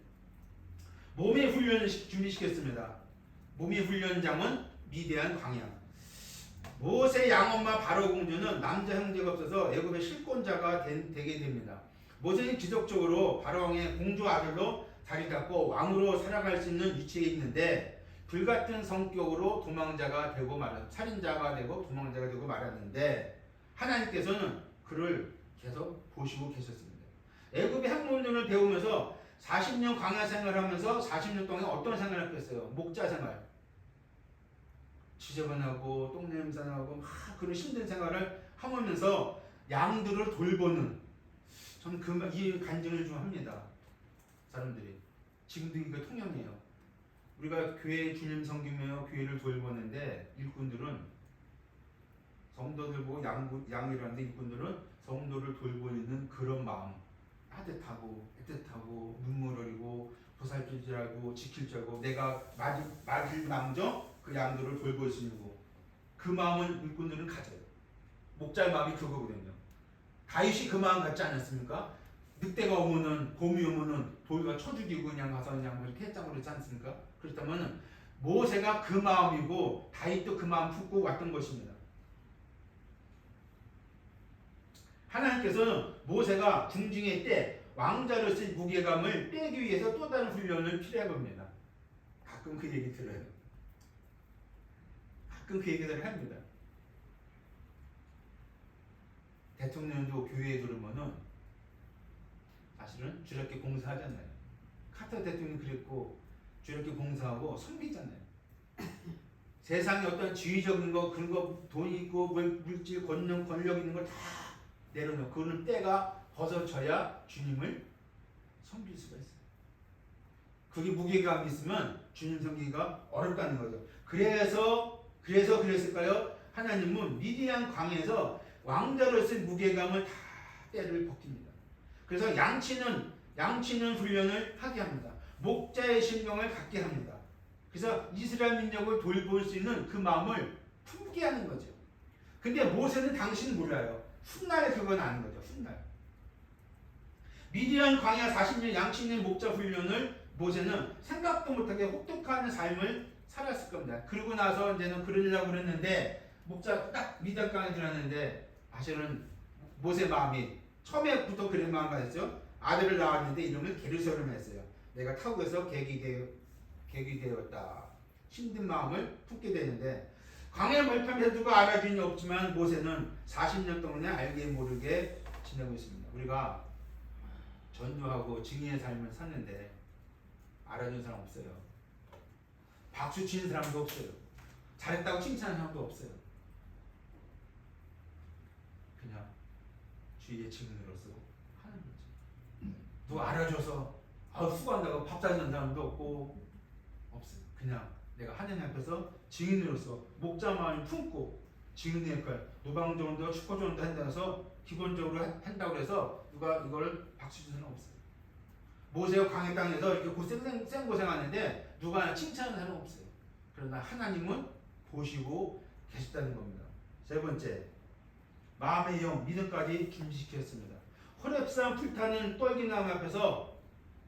몸의 훈련을 준비시켰습니다. 몸의 훈련장은 미대한 광야. 모세 양엄마 바로 공주는 남자 형제가 없어서 애굽의 실권자가 되게 됩니다. 모세는 기적적으로 바로왕의 공주 아들로 자리 잡고 왕으로 살아갈 수 있는 위치에 있는데, 불같은 성격으로 도망자가 되고 살인자가 되고 도망자가 되고 말았는데, 하나님께서는 그를 계속 보시고 계셨습니다. 애굽의 학문론을 배우면서 40년 광야 생활하면서 40년 동안 어떤 생활을 했어요? 목자 생활. 지저분하고 똥냄새 나고 막 그런 힘든 생활을 하면서 양들을 돌보는, 저는 이 간증을 좀 합니다. 사람들이 지금도 이거 통용해요. 우리가 교회 주님 섬기며 교회를 돌보는데 일꾼들은 성도들 보고 양이라는데 일꾼들은 성도를 돌보는 그런 마음, 따뜻하고 애틋하고 눈물 흘리고 보살필 줄 알고 지킬 줄 알고 내가 맞을 망정 그 양들을 돌볼 수 있는 거, 그 마음은 일꾼들은 가져요. 목자의 마음이 그거거든요. 다윗이 그 마음 갖지 않았습니까? 늑대가 오면은, 곰이 오면은 돌과 쳐 죽이고 그냥 가서 그냥 뭐 이렇게 했다고 그러지 않습니까? 그렇다면은 모세가 그 마음이고 다윗도 그 마음 품고 왔던 것입니다. 하나님께서는 모세가 궁중에 때 왕자로서의 무게감을 빼기 위해서 또 다른 훈련을 필요해 봅니다. 가끔 그 얘기 들어요. 가끔 그 얘기들을 합니다. 대통령도 교회에 들어오면은 사실은 저렇게 봉사하잖아요. 카터 대통령이 그랬고 저렇게 봉사하고 섬기잖아요. 세상에 어떤 지위적인 거, 그런 거, 돈 있고 물질, 권력 있는 걸 다 내려놓고 그거는 때가 벗어져야 주님을 섬길 수가 있어요. 그게 무게감이 있으면 주님 섬기기가 어렵다는 거죠. 그래서 그랬을까요? 하나님은 미디안 광에서 왕자로서의 무게감을 다 때를 벗깁니다. 그래서 양치는 훈련을 하게 합니다. 목자의 심령을 갖게 합니다. 그래서 이스라엘 민족을 돌볼 수 있는 그 마음을 품게 하는 거죠. 근데 모세는 당신 몰라요. 훗날에 그건 아는 거죠. 훗날. 미디안 광야 40년 양치는 목자 훈련을 모세는 생각도 못하게 혹독한 삶을 살았을 겁니다. 그러고 나서 이제는 그러려고 그랬는데 목자 딱 미디안 광야에 들어갔는데 사실은 모세 마음이 처음에부터 그런 마음 가졌죠. 아들을 낳았는데 이름을 게르솜 했어요. 내가 타국에서 객이 되었다. 힘든 마음을 품게 되는데 광야 멀판에서 누가 알아준 이 없지만 모세는 40년 동안에 알게 모르게 지내고 있습니다. 우리가 전도하고 증인의 삶을 샀는데 알아준 사람 없어요. 박수 치는 사람도 없어요. 잘했다고 칭찬하는 사람도 없어요. 그냥 주의의 증인으로서 하는 거죠. 누가 알아줘서 수고한다고 밥 사주는 사람도 없고 없어요. 그냥 내가 하나님 앞에서 증인으로서 목자 마음을 품고 증인의 역할, 노방정도 축포정도 한다고 해서 기본적으로 한다고 해서 누가 이걸 박수 주는 사람 없어요. 모세가 광야 땅에서 이렇게 생고생하는데 누가 칭찬하는 사람 없어요. 그러나 하나님은 보시고 계셨다는 겁니다. 세 번째, 마음의 영, 믿음까지 준비시켰습니다. 호렙산 불타는 떨기나무 앞에서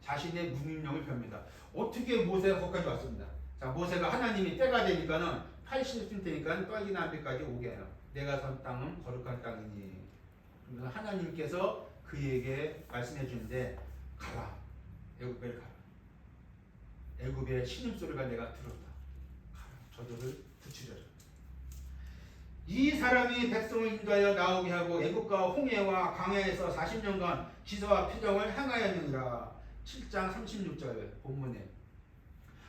자신의 무능력을 펴니다. 어떻게 모세가 거기까지 왔습니다. 자, 모세가 하나님이 때가 되니까는 80쯤 되니까 떨기나무 앞에까지 오게 해요. 내가 선 땅은 거룩한 땅이니. 그래서 하나님께서 그에게 말씀해 주는데 가라. 애굽에 가라. 애굽의 신음소리가 내가 들었다. 가라. 저들을 부추려라. 이 사람이 백성을 인도하여 나오게 하고 애굽과 홍해와 광야에서 40년간 지서와 표정을 향하였느니라. 7장 36절 본문에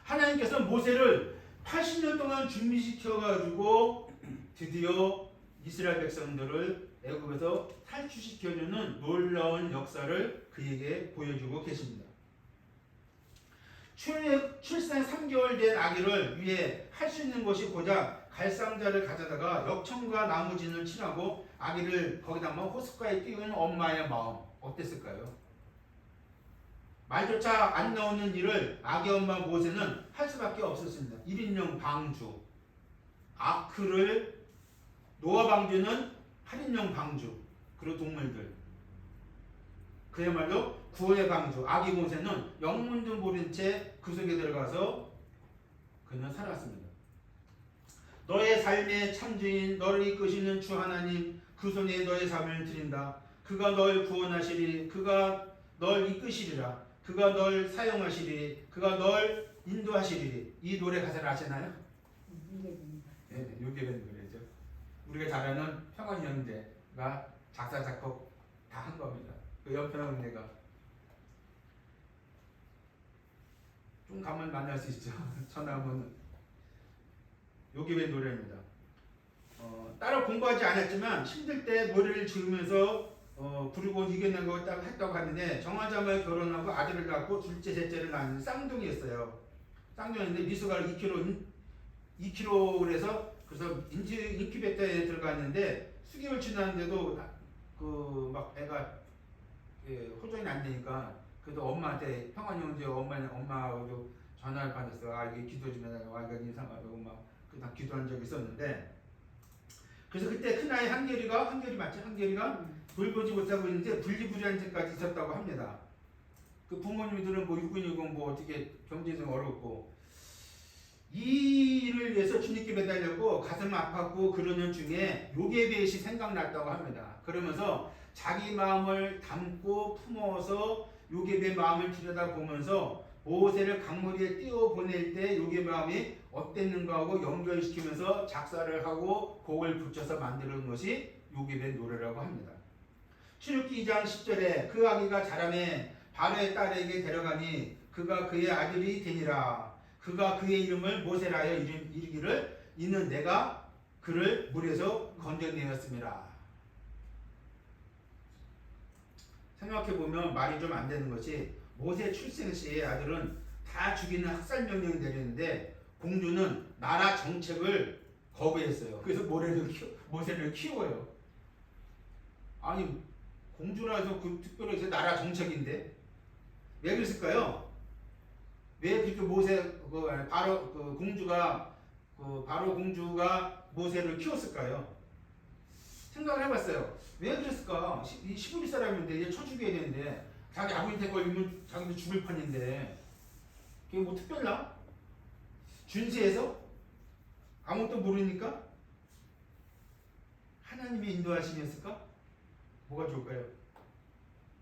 하나님께서 모세를 80년 동안 준비시켜가지고 드디어 이스라엘 백성들을 애굽에서 탈출시켜주는 놀라운 역사를 그에게 보여주고 계십니다. 출생 3개월 된 아기를 위해 할 수 있는 것이 고작 갈상자를 가져다가 역청과 나무진을 칠하고 아기를 거기다 호숫가에 띄우는 엄마의 마음 어땠을까요? 말조차 안 나오는 일을 아기 엄마 모세는 할 수밖에 없었습니다. 1인용 방주, 아크를 노아 방주는 8인용 방주, 그리고 동물들. 그야말로 구원의 방주. 아기 모세는 영문도 모른 채 그 속에 들어가서 그는 살았습니다. 너의 삶의 참주인 너를 이끄시는 주 하나님 그 손에 너의 삶을 드린다. 그가 널 구원하시리. 그가 널 이끄시리라. 그가 널 사용하시리. 그가 널 인도하시리. 이 노래 가사를 아시나요? 네, 요괴된 노래죠. 우리가 잘 아는 평안이 형제가 작사 작곡 다 다 한 겁니다. 그 옆에 은혜가 좀 가면 만날 수 있죠. 전화하면 요기의 노래입니다. 따로 공부하지 않았지만 힘들 때 노래를 지으면서 부르고 이겨낸 거 딱 했다고 하는데 정화자마에 결혼하고 아들을 낳고 둘째 셋째를 낳는 쌍둥이였어요. 쌍둥이였는데 미수가 2kg 그래서 인큐베이터에 들어갔는데 수개월 지났는데도 그 막 애가 호전이 안 되니까 그래도 엄마한테 평안이 언제 엄마하고도 전화를 받았어. 아 이게 기도 좀 해달라고 이거 이상하다고 막 그냥 기도한 적이 있었는데 그래서 그때 큰아이 한결이 맞지? 한결이가 돌보지 못하고 있는데 분리불이한 적까지 있었다고 합니다. 그 부모님들은 뭐 육군이고 뭐 어떻게 경제적 어렵고 이 일을 위해서 주님께 매달렸고 가슴 아팠고 그러는 중에 요게벳이 생각났다고 합니다. 그러면서 자기 마음을 담고 품어서 요게벳 마음을 들여다보면서 모세를 강물에 띄워 보낼 때 요게벳 마음이 어땠는가 하고 연결시키면서 작사를 하고 곡을 붙여서 만드는 것이 요게벳 노래라고 합니다. 출애굽기 2장 10절에 그 아기가 자라매 바로의 딸에게 데려가니 그가 그의 아들이 되니라. 그가 그의 이름을 모세라 하여 이르기를 이는 내가 그를 물에서 건져내었음이라. 생각해보면 말이 좀 안 되는 것이 모세 출생 시에 아들은 다 죽이는 학살 명령이 내렸는데 공주는 나라 정책을 거부했어요. 그래서 모세를 키워요. 아니 공주라서 그 특별히 나라 정책인데 왜 그랬을까요? 왜 그렇게 바로 공주가 모세를 키웠을까요? 생각을 해봤어요. 왜 그랬을까? 시부리 사람인데 얘 쳐죽여야 되는데 자기 아버지한테 걸리면 자기도 죽을 판인데 그게 뭐 특별나? 준세에서 아무것도 모르니까 하나님이 인도하시면을까? 뭐가 좋을까요?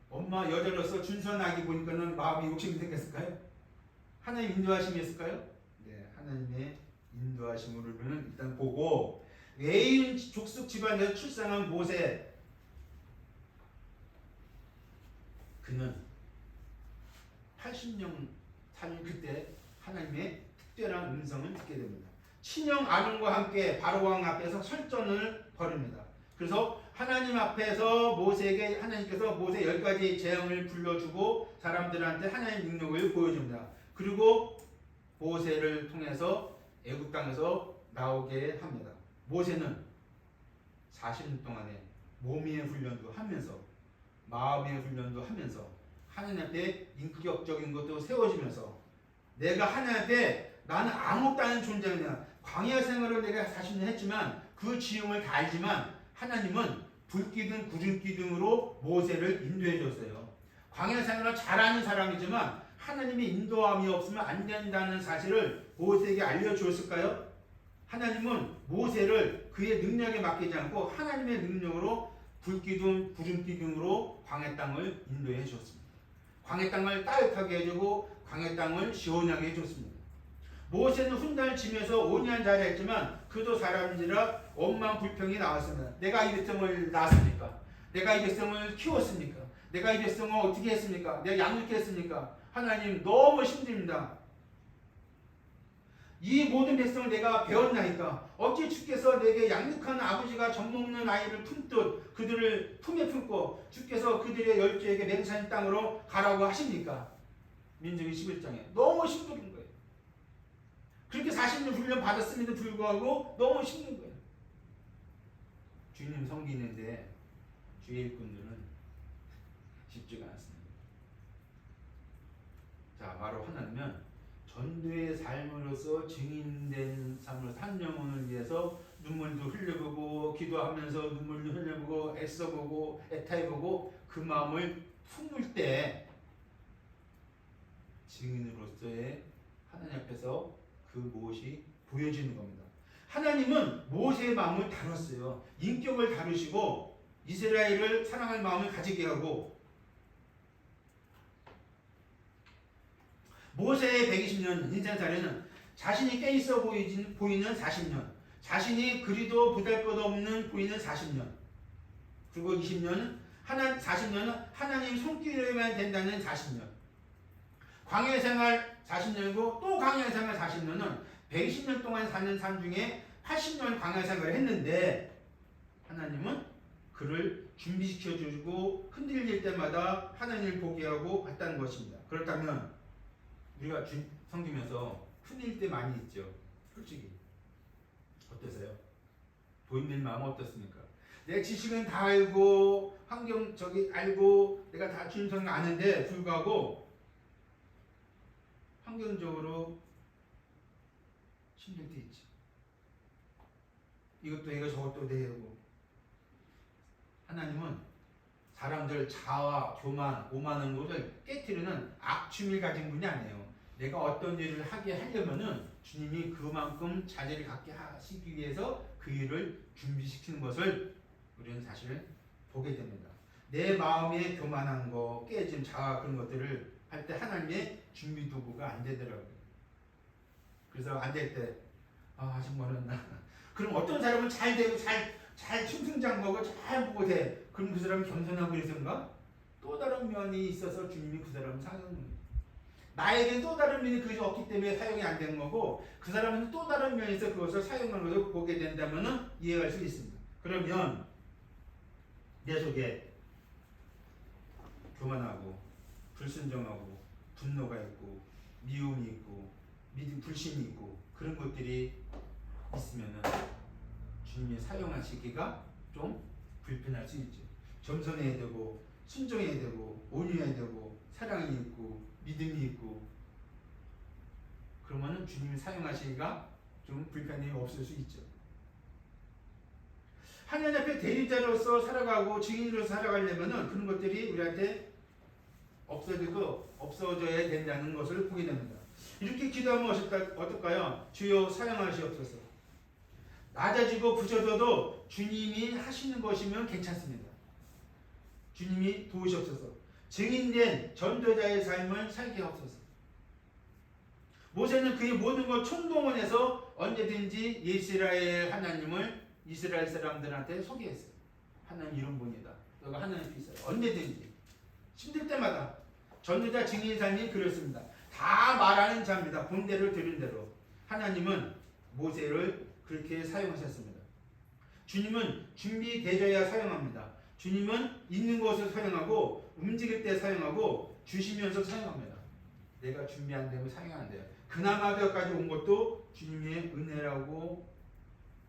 엄마 여자로서 준선 아기 보니까는 마음이 욕심이 생겼을까요? 하나님 인도하심이었을까요? 네, 하나님의 인도하심으로는 일단 보고 외인 족속 집안에서 출생한 모세 그는 80년 살 그때 하나님의 특별한 음성을 듣게 됩니다. 친형 아론과 함께 바로왕 앞에서 설전을 벌입니다. 그래서 하나님 앞에서 모세에게 하나님께서 모세 10가지 재앙을 불러주고 사람들한테 하나님의 능력을 보여줍니다. 그리고 모세를 통해서 애굽 땅에서 나오게 합니다. 모세는 40년 동안에 몸의 훈련도 하면서 마음의 훈련도 하면서 하나님 앞에 인격적인 것도 세워지면서 내가 하나님 앞에 나는 아무것도 아닌 존재냐 광야 생활을 내가 40년 했지만 그 지음을 다 알지만 하나님은 불기둥 구름기둥으로 모세를 인도해 줬어요. 광야 생활을 잘하는 사람이지만 하나님의 인도함이 없으면 안 된다는 사실을 모세에게 알려주었을까요? 하나님은 모세를 그의 능력에 맡기지 않고 하나님의 능력으로 불기둥, 구름기둥으로 광야 땅을 인도해 줬습니다. 광야 땅을 따뜻하게 해주고 광야 땅을 시원하게 해줬습니다. 모세는 훗날 짐에서 5년 자리했지만 그도 사람인지라 원망 불평이 나왔습니다. 내가 이 백성을 낳았습니까? 내가 이 백성을 키웠습니까? 내가 이 백성을 어떻게 했습니까? 내가 양육했습니까? 하나님 너무 힘듭니다. 이 모든 백성을 내가 배웠나이까? 어찌 주께서 내게 양육하는 아버지가 젖먹는 아이를 품듯 그들을 품에 품고 주께서 그들의 열조에게 맹산 땅으로 가라고 하십니까? 민수기 11장에 너무 힘든 거예요. 그렇게 40년 훈련 받았음에도 불구하고 너무 힘든 거예요. 주님 섬기는데 주의 일꾼들은 쉽지가 않습니다. 자, 바로 하나님은 전도의 삶으로서 증인된 삶으로 산 영혼을 위해서 눈물도 흘려보고 기도하면서 눈물도 흘려보고 애써보고 애타해보고 그 마음을 품을 때 증인으로서의 하나님 앞에서 그 무엇이 보여지는 겁니다. 하나님은 모세의 마음을 다뤘어요. 인격을 다루시고 이스라엘을 사랑할 마음을 가지게 하고 모세의 120년 인생살이는 자신이 깨있어 보이는 40년, 자신이 그리도 보잘것없는 보이는 40년, 그리고 20년은 하나님 40년은 하나님 손길에만 된다는 40년. 광야 생활 40년이고 또 광야 생활 40년은 120년 동안 사는 삶 중에 80년 광야 생활을 했는데 하나님은 그를 준비시켜 주고 흔들릴 때마다 하나님을 보게 하고 갔다는 것입니다. 그렇다면 우리가 섬기면서 흔들릴 때 많이 있죠. 솔직히 어떠세요? 보이는 마음 어떻습니까? 내 지식은 다 알고 환경 알고 내가 다 주님 성경 아는데 불구하고 환경적으로 힘들 때 있지. 이것도 해고 저것도 되고. 하나님은 사람들 자아, 교만, 오만한 것을 깨트리는 악취미를 가진 분이 아니에요. 내가 어떤 일을 하게 하려면은 주님이 그만큼 자제를 갖게 하시기 위해서 그 일을 준비시키는 것을 우리는 사실 보게 됩니다. 내 마음에 교만한 거, 깨진 자아 그런 것들을 할 때 하나님의 준비 도구가 안 되더라고요. 그래서 안 될 때 아직 멀었나. 그럼 어떤 사람은 잘 되고 잘 충성장구하고 잘 보고 돼. 그럼 그 사람은 겸손하고 그래서인가? 또 다른 면이 있어서 주님이 그 사람을 사용합니다. 나에겐 또 다른 면이 그것이 없기 때문에 사용이 안 되는 거고 그 사람은 또 다른 면에서 그것을 사용하는 것을 보게 된다면 이해할 수 있습니다. 그러면 내 속에 교만하고 불순종하고 분노가 있고 미움이 있고 불신이 있고 그런 것들이 있으면은 주님이 사용하시기가 좀 불편할 수 있죠. 겸손해야 되고 순종해야 되고 온유해야 되고 사랑이 있고 믿음이 있고 그러면은 주님이 사용하시기가 좀 불편함이 없을 수 있죠. 하나님 앞에 대리자로서 살아가고 증인으로서 살아가려면은 그런 것들이 우리한테 없어져야 된다는 것을 보게 됩니다. 이렇게 기도하면 어떨까요? 주여 사용하시옵소서. 낮아지고 부서져도 주님이 하시는 것이면 괜찮습니다. 주님이 도우시옵소서. 증인된 전도자의 삶을 살게 하옵소서. 모세는 그의 모든 걸 총동원해서 언제든지 이스라엘 하나님을 이스라엘 사람들한테 소개했어요. 하나님 이런 분이다. 너가 하나님 있어요. 언제든지 힘들 때마다 전도자 증인 삶이 그렇습니다. 다 말하는 자입니다. 본대로 들은 대로 하나님은 모세를 그렇게 사용하셨습니다. 주님은 준비되어야 사용합니다. 주님은 있는 것을 사용하고 움직일 때 사용하고 주시면서 사용합니다. 내가 준비 안 되면 사용 안 돼요. 그나마 여기까지 온 것도 주님의 은혜라면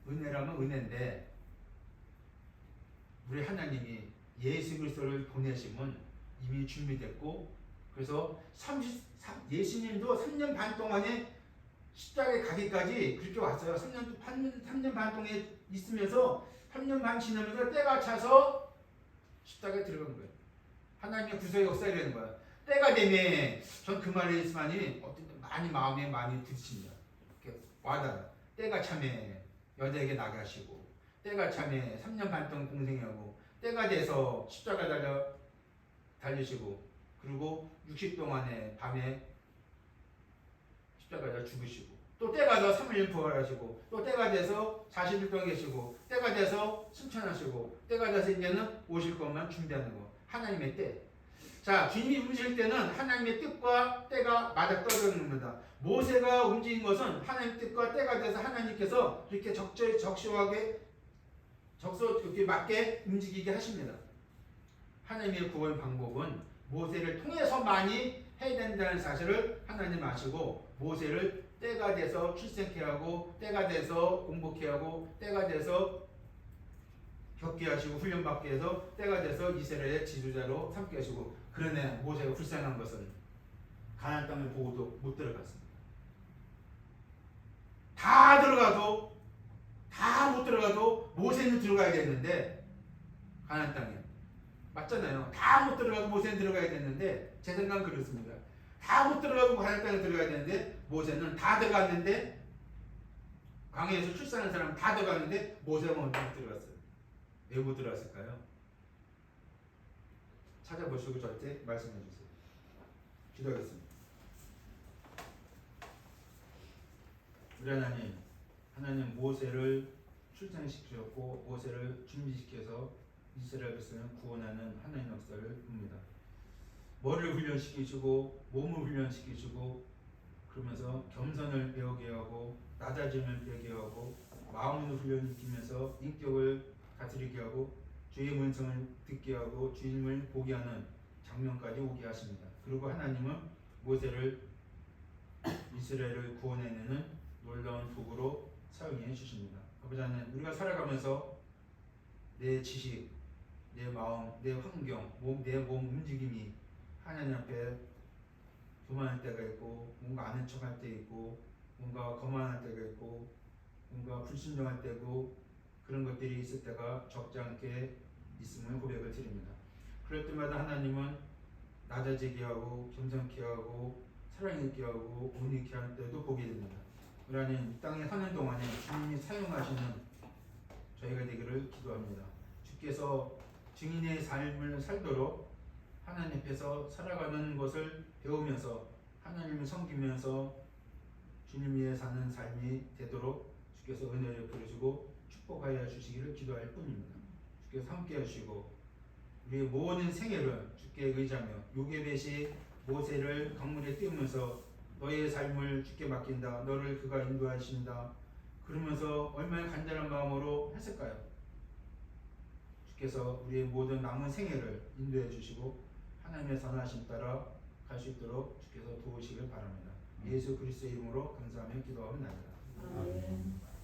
은혜인데 우리 하나님이 예수 그리스도를 보내심은 이미 준비됐고 그래서 예수님도 3년 반 동안에 십자가에 가기까지 그렇게 왔어요. 3년 반 동안에 있으면서 3년 반 지나면서 때가 차서 십자가에 들어간 거예요. 하나님의 구속의 역사라는 거예요. 때가 되면 전 그 말에 있으니 어떤 많이 마음에 많이 부딪힙니다. 와닿아. 때가 차면 여자에게 나게 하시고 때가 차면 3년 반 동안 공생하고 때가 돼서 십자가 달리시고 그리고 60 동안에 밤에 십자가에 죽으시고 또 때가 돼서 3일 부활하시고 또 때가 돼서 40일 동안 계시고 때가 돼서 승천하시고 때가 돼서 이제는 오실 것만 준비하는 거. 하나님의 때. 자, 주님이 움직일 때는 하나님의 뜻과 때가 맞아떨어지는 겁니다. 모세가 움직인 것은 하나님의 뜻과 때가 돼서 하나님께서 이렇게 적시하게 맞게 움직이게 하십니다. 하나님의 구원 방법은 모세를 통해서만이 해야 된다는 사실을 하나님 아시고 모세를 때가 돼서 출생케 하고 때가 돼서 공복케 하고 때가 돼서 겪게 하시고 훈련받게 해서 때가 돼서 이스라엘의 지도자로 삼게 하시고 그러네 모세가 불쌍한 것은 가나안 땅을 보고도 못 들어갔습니다. 다 못 들어가도 모세는 들어가야 되는데 가나안 땅에 맞잖아요. 다 못 들어가고 모세는 들어가야 되는데 제 생각은 그렇습니다. 다 못 들어가고 가나안 땅에 들어가야 되는데 모세는 다 들어갔는데 광야에서 출산한 사람 다 들어갔는데 모세가 먼저 못 들어갔어요. 왜 못 들어갔을까요? 찾아보시고 저한테 말씀해 주세요. 기도하겠습니다. 우리 하나님 모세를 출산시키셨고 모세를 준비시켜서 이스라엘 백성을 구원하는 하나님의 역사를 봅니다. 머리를 훈련시키시고 몸을 훈련시키시고 그러면서 겸손을 배우게 하고 낮아짐을 배우게 하고 마음을 훈련시키면서 인격을 다스리게 하고 주의 문성을 듣게 하고 주님을 보게 하는 장면까지 오게 하십니다. 그리고 하나님은 모세를 이스라엘을 구원해내는 놀라운 도구로 사용해 주십니다. 아버지 하나님, 우리가 살아가면서 내 지식, 내 마음, 내 환경, 내 몸 움직임이 하나님 앞에 교만할 때가 있고 뭔가 아는 척할 때 있고 뭔가 거만할 때가 있고 뭔가 불순종할 때고 그런 것들이 있을 때가 적지 않게 있음을 고백을 드립니다. 그럴 때마다 하나님은 낮아지게 하고 겸손케 하고 사랑있게 하고 온유케 하는 때도 보게 됩니다. 우리는 이 땅에 사는 동안에 주님이 사용하시는 저희가 되기를 기도합니다. 주께서 증인의 삶을 살도록 하나님 앞에서 살아가는 것을 배우면서 하나님을 섬기면서 주님 위해 사는 삶이 되도록 주께서 은혜를 베풀어주고 축복하여 주시기를 기도할 뿐입니다. 주께서 함께 하시고 우리의 모든 생애를 주께 의지하며 요게벳이 모세를 강물에 띄우면서 너의 삶을 주께 맡긴다. 너를 그가 인도하신다. 그러면서 얼마나 간절한 마음으로 했을까요? 주께서 우리의 모든 남은 생애를 인도해 주시고 하나님의 선하심 따라 갈 수 있도록 주께서 도우시길 바랍니다. 예수 그리스도의 이름으로 감사하며 기도하옵나이다. 아멘.